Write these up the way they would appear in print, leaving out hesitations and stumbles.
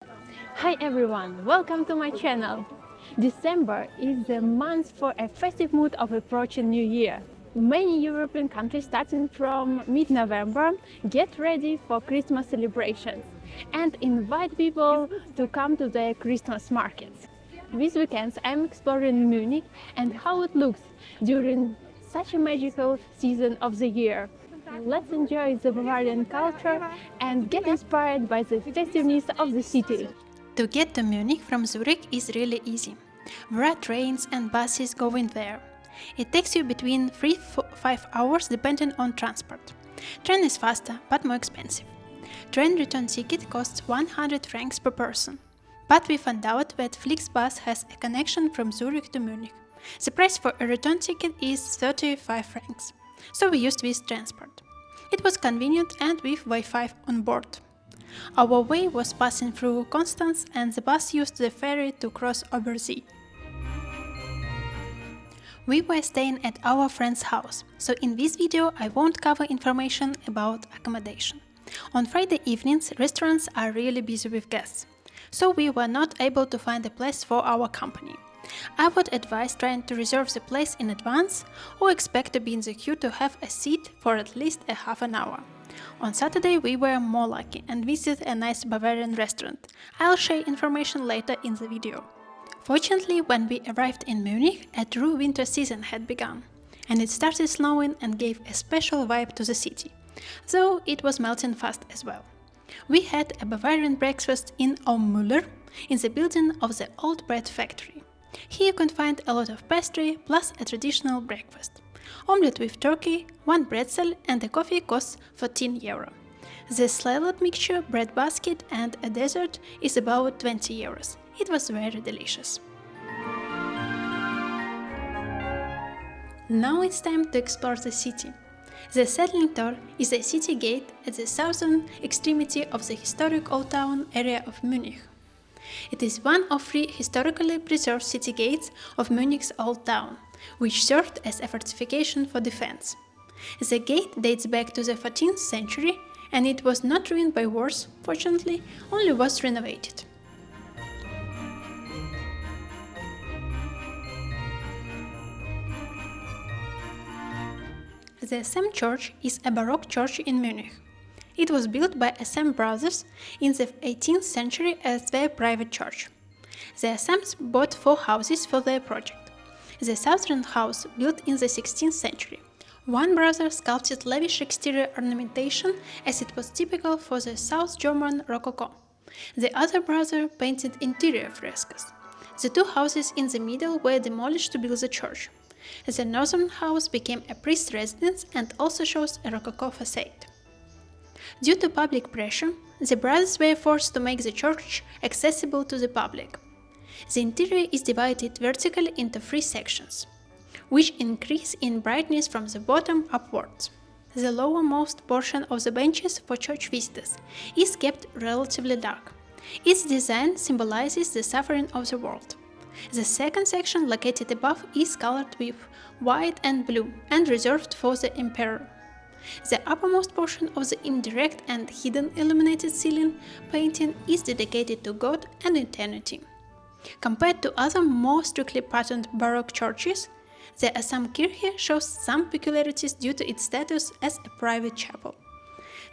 Hi everyone, welcome to my channel. December is the month for a festive mood of approaching New Year. Many European countries starting from mid-November get ready for Christmas celebrations and invite people to come to their Christmas markets. This weekend I'm exploring Munich and how it looks during such a magical season of the year. Let's enjoy the Bavarian culture and get inspired by the festiveness of the city. To get to Munich from Zurich is really easy. There are trains and buses going there. It takes you between 3–5 hours depending on transport. Train is faster but more expensive. Train return ticket costs 100 francs per person. But we found out that Flixbus has a connection from Zurich to Munich. The price for a return ticket is 35 francs. So we used this transport. It was convenient and with Wi-Fi on board. Our way was passing through Constance and the bus used the ferry to cross Obersee. We were staying at our friend's house, so in this video I won't cover information about accommodation. On Friday evenings, restaurants are really busy with guests, so we were not able to find a place for our company. I would advise trying to reserve the place in advance or expect to be in the queue to have a seat for at least a half an hour. On Saturday we were more lucky and visited a nice Bavarian restaurant. I'll share information later in the video. Fortunately, when we arrived in Munich, a true winter season had begun, and it started snowing and gave a special vibe to the city, though it was melting fast as well. We had a Bavarian breakfast in Müller, in the building of the old bread factory. Here you can find a lot of pastry plus a traditional breakfast. Omelette with turkey, one pretzel and a coffee costs 14 euro. The salad mixture, bread basket and a dessert is about 20 euros. It was very delicious. Now it's time to explore the city. The Sendlinger Tor is a city gate at the southern extremity of the historic Old Town area of Munich. It is one of 3 historically preserved city gates of Munich's Old Town, which served as a fortification for defense. The gate dates back to the 14th century and it was not ruined by wars, fortunately, only was renovated. The Assam Church is a Baroque church in Munich. It was built by Assam brothers in the 18th century as their private church. The Assams bought 4 houses for their project. The southern house, built in the 16th century. One brother sculpted lavish exterior ornamentation as it was typical for the South German Rococo. The other brother painted interior frescoes. The 2 houses in the middle were demolished to build the church. The northern house became a priest's residence and also shows a Rococo facade. Due to public pressure, the brothers were forced to make the church accessible to the public. The interior is divided vertically into 3 sections, which increase in brightness from the bottom upwards. The lowermost portion of the benches for church visitors is kept relatively dark. Its design symbolizes the suffering of the world. The second section, located above, is colored with white and blue and reserved for the emperor. The uppermost portion of the indirect and hidden illuminated ceiling painting is dedicated to God and eternity. Compared to other more strictly patterned Baroque churches, the Assam Kirche shows some peculiarities due to its status as a private chapel.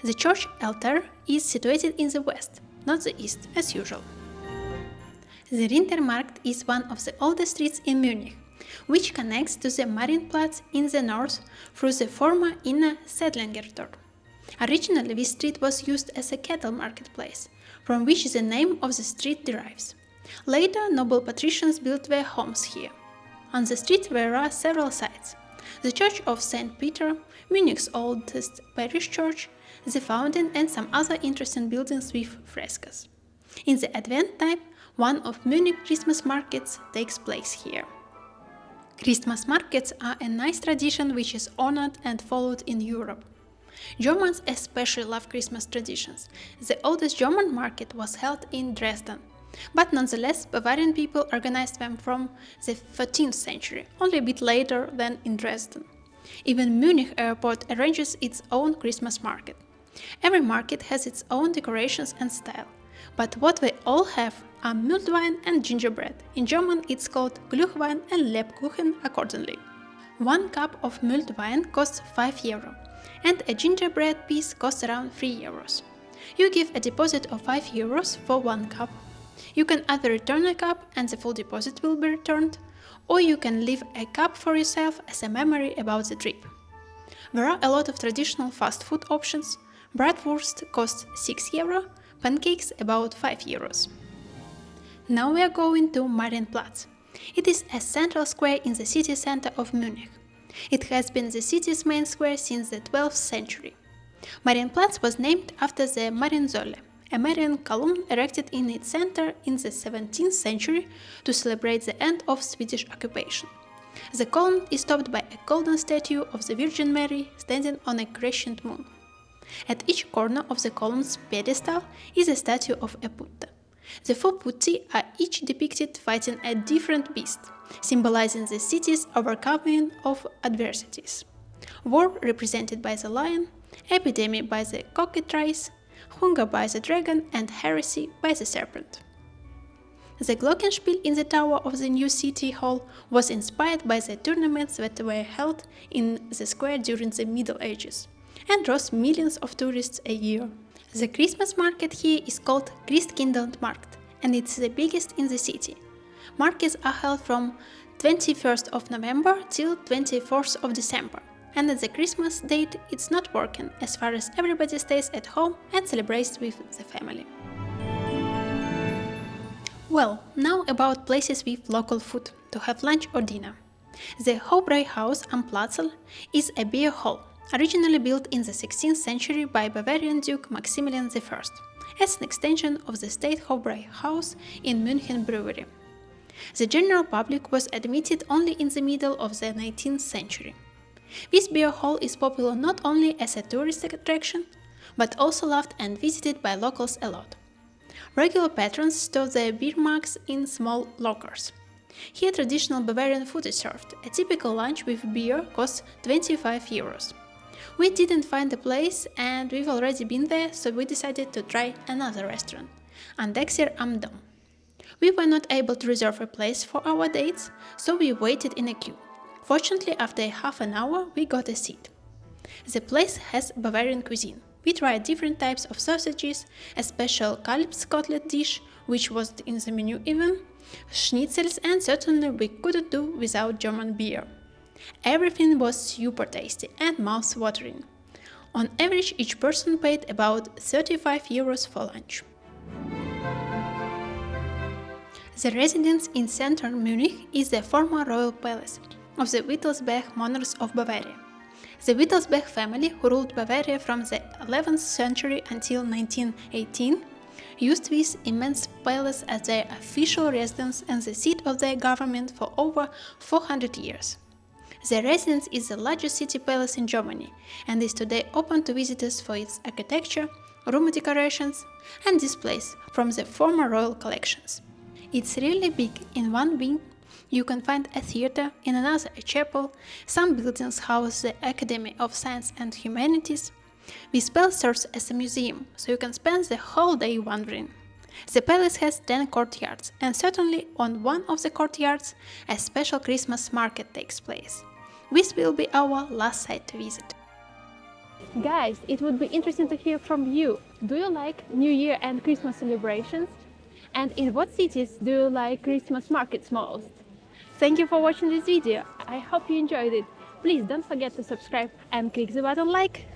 The church altar is situated in the west, not the east, as usual. The Rindermarkt is one of the oldest streets in Munich, which connects to the Marienplatz in the north through the former inner Sendlinger Tor. Originally, this street was used as a cattle marketplace, from which the name of the street derives. Later, noble patricians built their homes here. On the street there are several sites: the Church of St. Peter, Munich's oldest parish church, the fountain and some other interesting buildings with frescoes. In the Advent time, one of Munich Christmas markets takes place here. Christmas markets are a nice tradition which is honored and followed in Europe. Germans especially love Christmas traditions. The oldest German market was held in Dresden, but nonetheless Bavarian people organized them from the 14th century, only a bit later than in Dresden. Even Munich airport arranges its own Christmas market. Every market has its own decorations and style. But what we all have are Müllwein and gingerbread. In German it's called Glühwein and Lebkuchen accordingly. 1 cup of mulled wine costs 5 euro, and a gingerbread piece costs around 3 euros. You give a deposit of 5 euros for 1 cup. You can either return a cup and the full deposit will be returned, or you can leave a cup for yourself as a memory about the trip. There are a lot of traditional fast food options. Bratwurst costs 6 euro, pancakes about 5 euros. Now we are going to Marienplatz. It is a central square in the city center of Munich. It has been the city's main square since the 12th century. Marienplatz was named after the Mariensäule, a Marian column erected in its center in the 17th century to celebrate the end of Swedish occupation. The column is topped by a golden statue of the Virgin Mary standing on a crescent moon. At each corner of the column's pedestal is a statue of a Buddha. The 4 putti are each depicted fighting a different beast, symbolizing the city's overcoming of adversities. War represented by the lion, epidemic by the cockatrice, hunger by the dragon, and heresy by the serpent. The glockenspiel in the tower of the new city hall was inspired by the tournaments that were held in the square during the Middle Ages and draws millions of tourists a year. The Christmas market here is called Christkindlmarkt, and it's the biggest in the city. Markets are held from 21st of November till 24th of December, and at the Christmas date it's not working as far as everybody stays at home and celebrates with the family. Well, now about places with local food to have lunch or dinner. The Hofbräuhaus on Platzl is a beer hall, originally built in the 16th century by Bavarian Duke Maximilian I, as an extension of the state Hofbräuhaus in Munich brewery. The general public was admitted only in the middle of the 19th century. This beer hall is popular not only as a tourist attraction, but also loved and visited by locals a lot. Regular patrons store their beer mugs in small lockers. Here traditional Bavarian food is served. A typical lunch with beer costs 25 euros. We didn't find a place and we've already been there, so we decided to try another restaurant, Andexer am Dom. We were not able to reserve a place for our dates, so we waited in a queue. Fortunately, after half an hour, we got a seat. The place has Bavarian cuisine. We tried different types of sausages, a special Kalb's cutlet dish, which was in the menu even, schnitzels, and certainly we couldn't do without German beer. Everything was super tasty and mouth-watering. On average, each person paid about 35 euros for lunch. The Residenz in central Munich is the former royal palace of the Wittelsbach monarchs of Bavaria. The Wittelsbach family, who ruled Bavaria from the 11th century until 1918, used this immense palace as their official residence and the seat of their government for over 400 years. The Residenz is the largest city palace in Germany and is today open to visitors for its architecture, room decorations, and displays from the former royal collections. It's really big. In one wing you can find a theater, in another a chapel, some buildings house the Academy of Science and Humanities. This palace serves as a museum, so you can spend the whole day wandering. The palace has 10 courtyards, and certainly on one of the courtyards a special Christmas market takes place. This will be our last site to visit. Guys, it would be interesting to hear from you. Do you like New Year and Christmas celebrations? And in what cities do you like Christmas markets most? Thank you for watching this video. I hope you enjoyed it. Please don't forget to subscribe and click the button like.